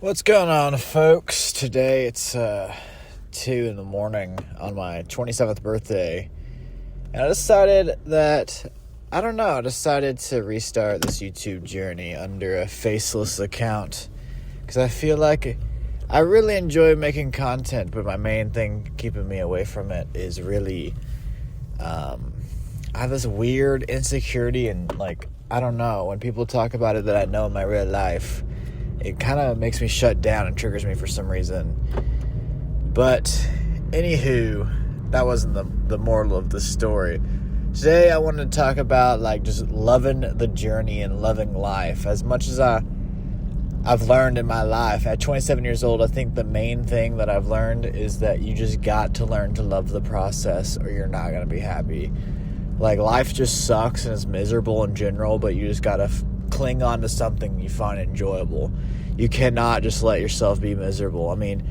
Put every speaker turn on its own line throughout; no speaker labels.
What's going on, folks? Today it's 2 in the morning on my 27th birthday, and I decided to restart this YouTube journey under a faceless account, because I feel like I really enjoy making content, but my main thing keeping me away from it is really, I have this weird insecurity, and I don't know, when people talk about it that I know in my real life, it kind of makes me shut down and triggers me for some reason. But, anywho, that wasn't the moral of the story. Today I wanted to talk about, just loving the journey and loving life. As much as I've learned in my life, at 27 years old, I think the main thing that I've learned is that you just got to learn to love the process or you're not going to be happy. Life just sucks and it's miserable in general, but you just got to cling on to something you find enjoyable. You cannot just let yourself be miserable. I mean,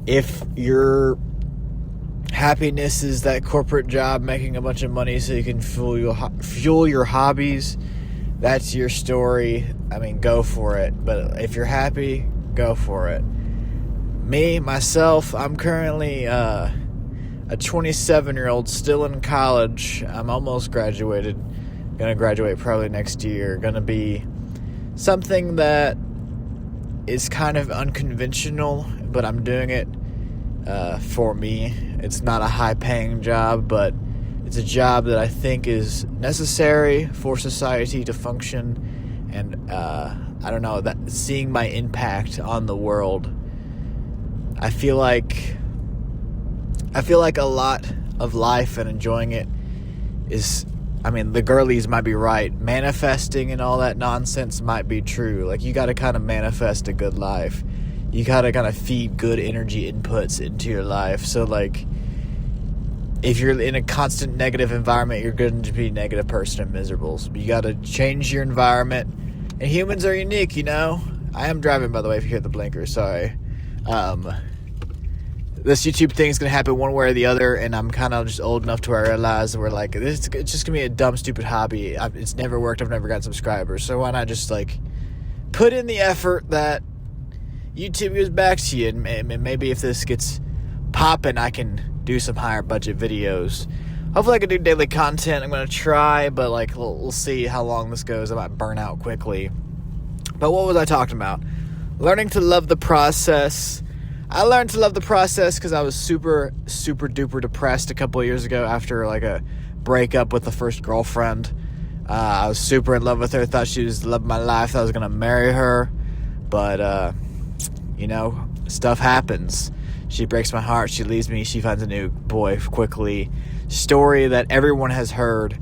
if your happiness is that corporate job making a bunch of money so you can fuel your hobbies, that's your story. I mean, go for it. But if you're happy, go for it. Myself, I'm currently a 27-year-old still in college. I'm almost graduated. Gonna graduate probably next year. Gonna be something that is kind of unconventional, but I'm doing it for me. It's not a high-paying job, but it's a job that I think is necessary for society to function, and I don't know, that seeing my impact on the world, I feel like a lot of life and enjoying it is, the girlies might be right. Manifesting and all that nonsense might be true. You got to kind of manifest a good life. You got to kind of feed good energy inputs into your life. So, if you're in a constant negative environment, you're going to be a negative person and miserable. So you got to change your environment. And humans are unique, I am driving, by the way, if you hear the blinker. Sorry. This YouTube thing is going to happen one way or the other, and I'm kind of just old enough to where I realize it's just going to be a dumb, stupid hobby. It's never worked. I've never gotten subscribers. So why not just, put in the effort that YouTube gives back to you, and maybe if this gets popping, I can do some higher budget videos. Hopefully I can do daily content. I'm going to try, but, we'll see how long this goes. I might burn out quickly. But what was I talking about? Learning to love the process. I learned to love the process because I was super, super duper depressed a couple of years ago after a breakup with the first girlfriend. I was super in love with her, thought she was the love of my life, I was going to marry her. But, stuff happens. She breaks my heart, she leaves me, she finds a new boy quickly. Story that everyone has heard.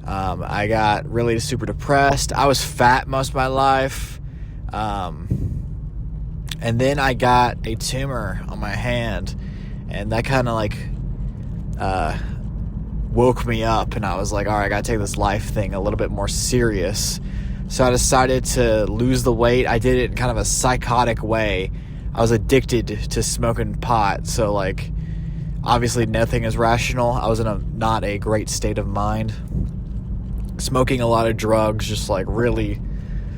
I got really super depressed. I was fat most of my life. And then I got a tumor on my hand, and that kind of woke me up, and I was like, all right, I gotta take this life thing a little bit more serious. So I decided to lose the weight. I did it in kind of a psychotic way. I was addicted to smoking pot, so obviously nothing is rational. I was in not a great state of mind. Smoking a lot of drugs, just really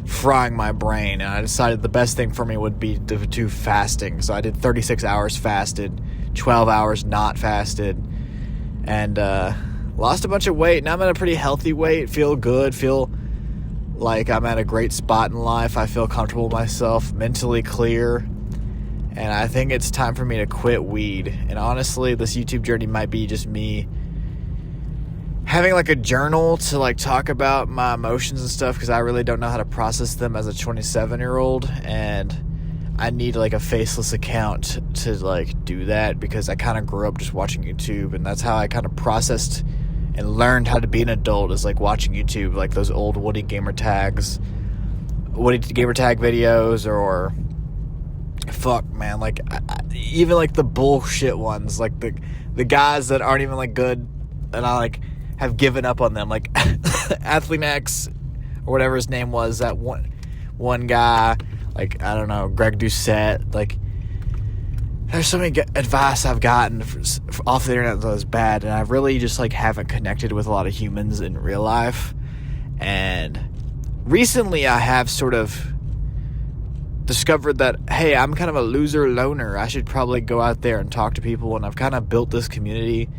frying my brain, and I decided the best thing for me would be to do fasting. So I did 36 hours fasted, 12 hours not fasted, and lost a bunch of weight. Now I'm at a pretty healthy weight, feel good, feel like I'm at a great spot in life. I feel comfortable with myself, mentally clear, and I think it's time for me to quit weed. And honestly, this YouTube journey might be just me having a journal to talk about my emotions and stuff, because I really don't know how to process them as a 27-year-old, and I need a faceless account to do that, because I kind of grew up just watching YouTube, and that's how I kind of processed and learned how to be an adult, is watching YouTube, those old Woody Gamertag videos, or fuck, man, even the bullshit ones, the guys that aren't even good, and I have given up on them, Athlete X or whatever his name was, that one guy, I don't know, Greg Doucette. There's so many advice I've gotten off the internet that was bad, and I really just haven't connected with a lot of humans in real life. And recently I have sort of discovered that, hey, I'm kind of a loser loner. I should probably go out there and talk to people, and I've kind of built this community.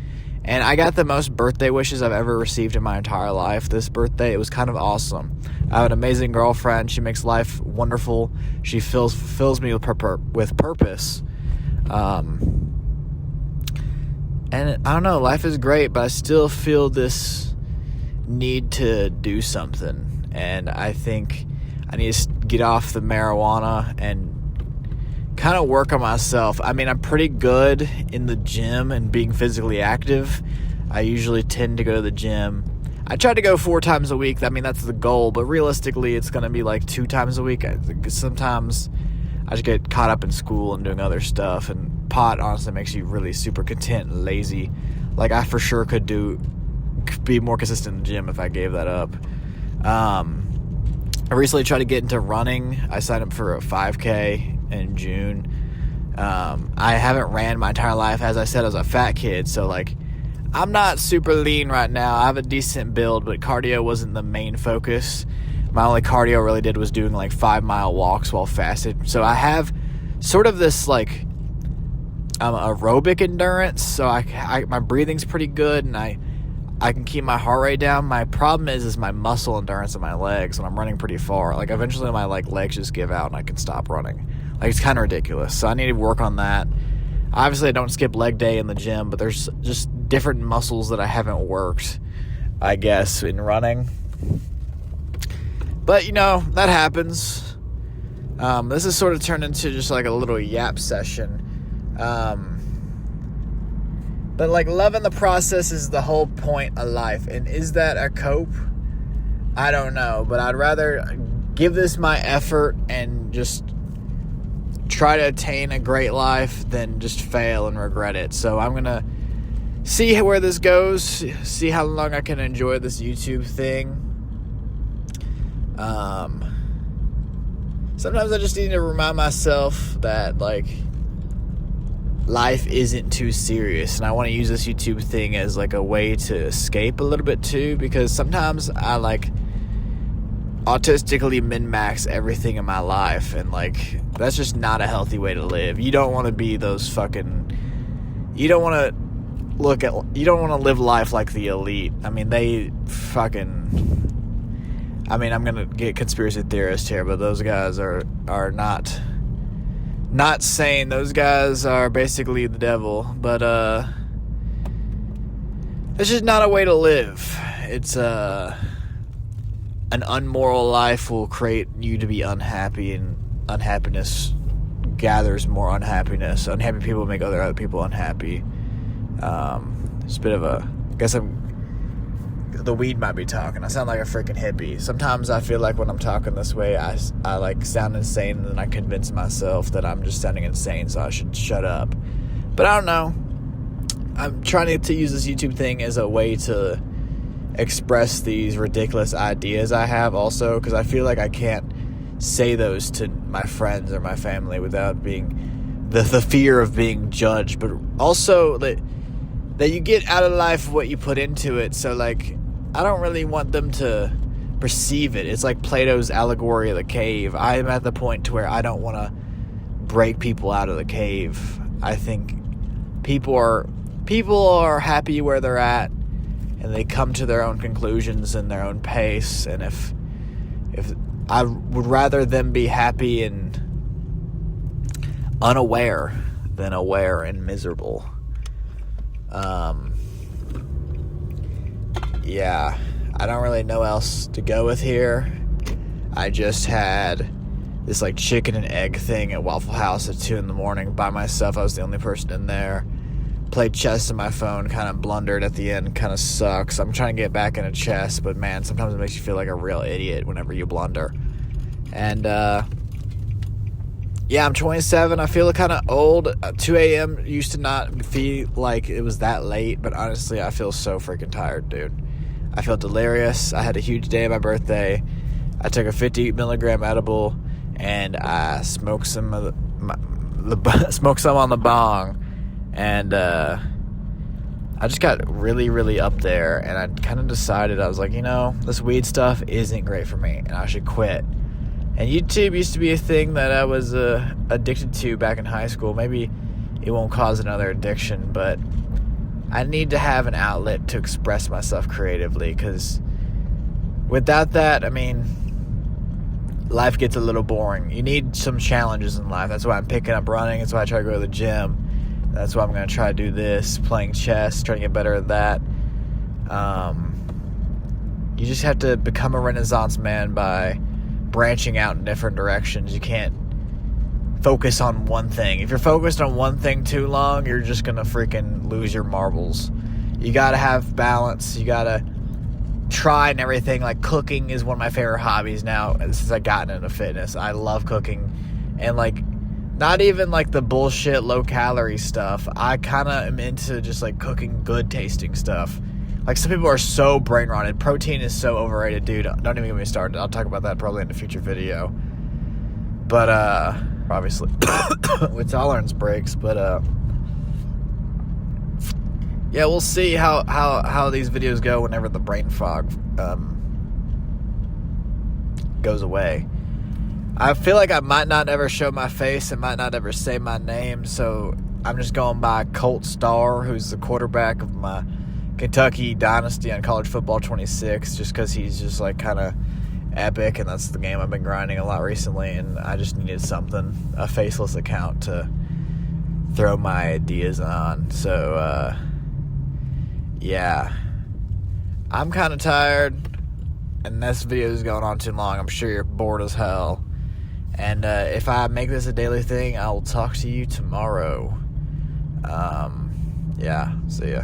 And I got the most birthday wishes I've ever received in my entire life this birthday. It was kind of awesome. I have an amazing girlfriend. She makes life wonderful. She fills me with purpose. And I don't know, life is great, but I still feel this need to do something. And I think I need to get off the marijuana and kind of work on myself. I mean, I'm pretty good in the gym and being physically active. I usually tend to go to the gym. I try to go 4 times a week. I mean, that's the goal, but realistically, it's going to be like 2 times a week. Sometimes I just get caught up in school and doing other stuff, and pot honestly makes you really super content and lazy. Like, I for sure could be more consistent in the gym if I gave that up. I recently tried to get into running. I signed up for a 5K in June. I haven't ran my entire life. As I said, I was a fat kid, so like, I'm not super lean right now. I have a decent build, but cardio wasn't the main focus. My only cardio really did was doing like 5-mile walks while fasted. So I have sort of this like aerobic endurance. So my breathing's pretty good, and I can keep my heart rate down. My problem is my muscle endurance in my legs when I'm running pretty far. Like, eventually my legs just give out and I can stop running. Like, it's kind of ridiculous. So I need to work on that. Obviously, I don't skip leg day in the gym, but there's just different muscles that I haven't worked, I guess, in running. But, that happens. This has sort of turned into just like a little yap session. But like, loving the process is the whole point of life. And is that a cope? I don't know. But I'd rather give this my effort and just try to attain a great life than just fail and regret it. So I'm going to see where this goes. See how long I can enjoy this YouTube thing. Sometimes I just need to remind myself that, like, life isn't too serious, and I want to use this YouTube thing as like a way to escape a little bit too, because sometimes I like autistically min-max everything in my life, and like, that's just not a healthy way to live. You don't want to be those you don't want to live life like the elite. I mean, I'm gonna get conspiracy theorists here, but those guys are not sane. Those guys are basically the devil, but it's just not a way to live. It's an unmoral life will create you to be unhappy, and unhappiness gathers more unhappiness. Unhappy people make other people unhappy. It's a bit of the weed might be talking. I sound like a freaking hippie. Sometimes I feel like when I'm talking this way, I like sound insane, and then I convince myself that I'm just sounding insane, so I should shut up. But I don't know. I'm trying to use this YouTube thing as a way to express these ridiculous ideas I have also, because I feel like I can't say those to my friends or my family without being the fear of being judged, but also that you get out of life what you put into it. So like, I don't really want them to perceive it. It's like Plato's allegory of the cave. I am at the point to where I don't want to break people out of the cave. I think people are happy where they're at, and they come to their own conclusions in their own pace. And if I would rather them be happy and unaware than aware and miserable. Yeah, I don't really know else to go with here. I just had this like chicken and egg thing at Waffle House at 2 a.m. by myself. I was the only person in there. Played chess on my phone, kind of blundered at the end, kind of sucks. I'm trying to get back into chess, but man, sometimes it makes you feel like a real idiot whenever you blunder. And yeah, I'm 27. I feel kind of old. 2 a.m. used to not feel like it was that late, but honestly, I feel so freaking tired, dude. I feel delirious. I had a huge day on my birthday. I took a 50 milligram edible, and I smoked some on the bong, and I just got really, really up there, and I kind of decided, I was like, this weed stuff isn't great for me, and I should quit. And YouTube used to be a thing that I was addicted to back in high school. Maybe it won't cause another addiction, but I need to have an outlet to express myself creatively, because without that, I mean, life gets a little boring. You need some challenges in life. That's why I'm picking up running. That's why I try to go to the gym. That's why I'm going to try to do this, playing chess, trying to get better at that. You just have to become a Renaissance man by branching out in different directions. You can't focus on one thing. If you're focused on one thing too long, you're just going to freaking lose your marbles. You got to have balance. You got to try and everything. Like, cooking is one of my favorite hobbies now since I gotten into fitness. I love cooking, and like, not even like the bullshit low calorie stuff. I kind of am into just like cooking good tasting stuff. Like, some people are so brain rotted. Protein is so overrated, dude. Don't even get me started. I'll talk about that probably in a future video. But obviously with tolerance breaks. But yeah, we'll see how these videos go whenever the brain fog goes away. I feel like I might not ever show my face and might not ever say my name, so I'm just going by Colt Starr, who's the quarterback of my Kentucky Dynasty on College Football 26, just because he's just like kind of epic, and that's the game I've been grinding a lot recently, and I just needed something, a faceless account to throw my ideas on. So yeah, I'm kind of tired, and this video is going on too long. I'm sure you're bored as hell, and if I make this a daily thing, I'll talk to you tomorrow. Yeah, see ya.